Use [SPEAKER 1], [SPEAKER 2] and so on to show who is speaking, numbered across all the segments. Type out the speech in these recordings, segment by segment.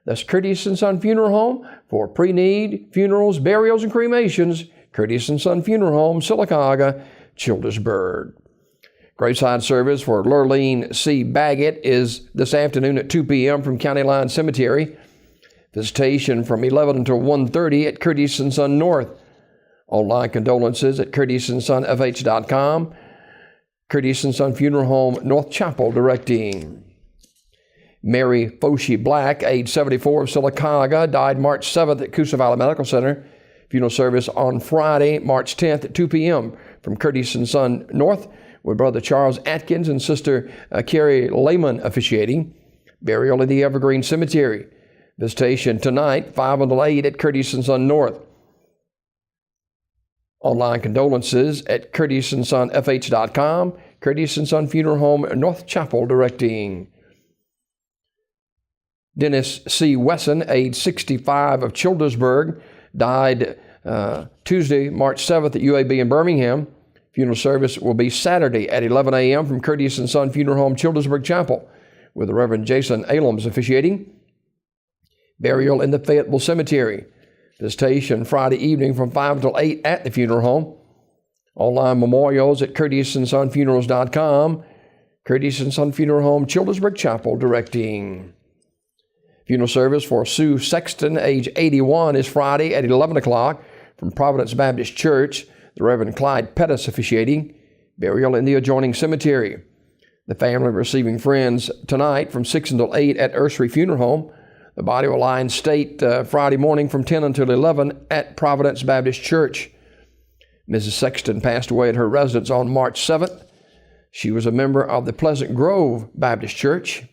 [SPEAKER 1] That's Curtis & Son Funeral Home for pre-need, funerals, burials, and cremations. Curtis & Son Funeral Home, Sylacauga, Childersburg. Graveside service for Lurleen C. Baggett is this afternoon at 2 p.m. from County Line Cemetery. Visitation from 11 until 1:30 at Curtis & Son North. Online condolences at curtisondsonfh.com. Curtis & Son Funeral Home, North Chapel, directing. Mary Foshie Black, age 74, of Sylacauga, died March 7th at Coosa Valley Medical Center. Funeral service on Friday, March 10th at 2 p.m. from Curtis & Son North, with Brother Charles Atkins and Sister Carrie Lehman officiating. Burial in the Evergreen Cemetery. Visitation tonight, 5 until 8 at Curtis & Son North. Online condolences at curtisondsonfh.com. Curtis & Son Funeral Home, North Chapel, directing. Dennis C. Wesson, age 65, of Childersburg, died Tuesday, March 7th at UAB in Birmingham. Funeral service will be Saturday at 11 a.m. from Curtis & Son Funeral Home, Childersburg Chapel, with the Reverend Jason Alums officiating. Burial in the Fayetteville Cemetery. Visitation Friday evening from 5 until 8 at the funeral home. Online memorials at curtisondsonfunerals.com. Curtis & Son Funeral Home, Childersburg Chapel, directing. Funeral service for Sue Sexton, age 81, is Friday at 11 o'clock from Providence Baptist Church. The Reverend Clyde Pettis officiating. Burial in the adjoining cemetery. The family receiving friends tonight from 6 until 8 at Ursery Funeral Home. The body will lie in state Friday morning from 10 until 11 at Providence Baptist Church. Mrs. Sexton passed away at her residence on March 7th. She was a member of the Pleasant Grove Baptist Church.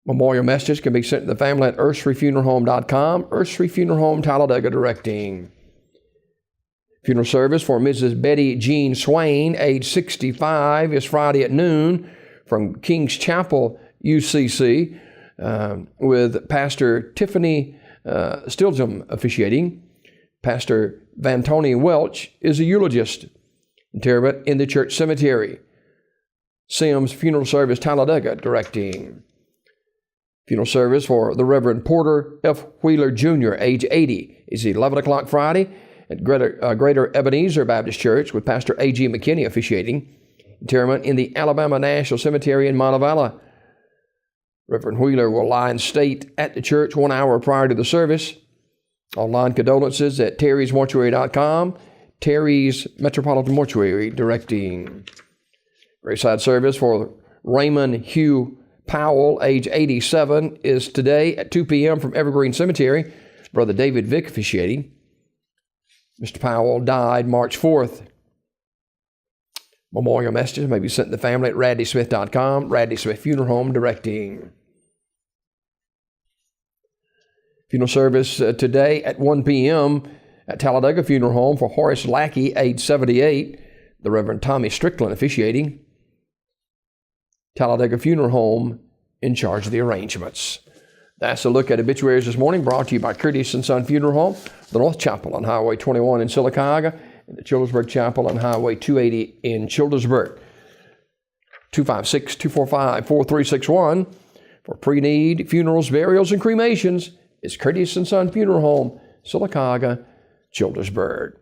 [SPEAKER 1] Memorial messages can be sent to the family at urseryfuneralhome.com. Ursery Funeral Home, Talladega, directing. Funeral service for Mrs. Betty Jean Swain, age 65, is Friday at noon from King's Chapel, UCC, with Pastor Tiffany Stilgem officiating. Pastor Vantoni Welch is a eulogist. Interment in the church cemetery. Sims Funeral Service, Talladega, directing. Funeral service for the Reverend Porter F. Wheeler Jr., age 80, is 11 o'clock Friday at Greater Ebenezer Baptist Church, with Pastor A.G. McKinney officiating. Interment in the Alabama National Cemetery in Montevallo. Reverend Wheeler will lie in state at the church 1 hour prior to the service. Online condolences at terrysmortuary.com. Terry's Metropolitan Mortuary, directing. Graveside service for Raymond Hugh Powell, age 87, is today at 2 p.m. from Evergreen Cemetery. Brother David Vick officiating. Mr. Powell died March 4th. Memorial messages may be sent to the family at radleysmith.com. Radley Smith Funeral Home, directing. Funeral service today at 1 p.m. at Talladega Funeral Home for Horace Lackey, age 78. The Reverend Tommy Strickland officiating. Talladega Funeral Home in charge of the arrangements. That's a look at obituaries this morning, brought to you by Curtis & Son Funeral Home, the North Chapel on Highway 21 in Sylacauga, and the Childersburg Chapel on Highway 280 in Childersburg. 256-245-4361 for pre-need, funerals, burials, and cremations is Curtis & Son Funeral Home, Sylacauga, Childersburg.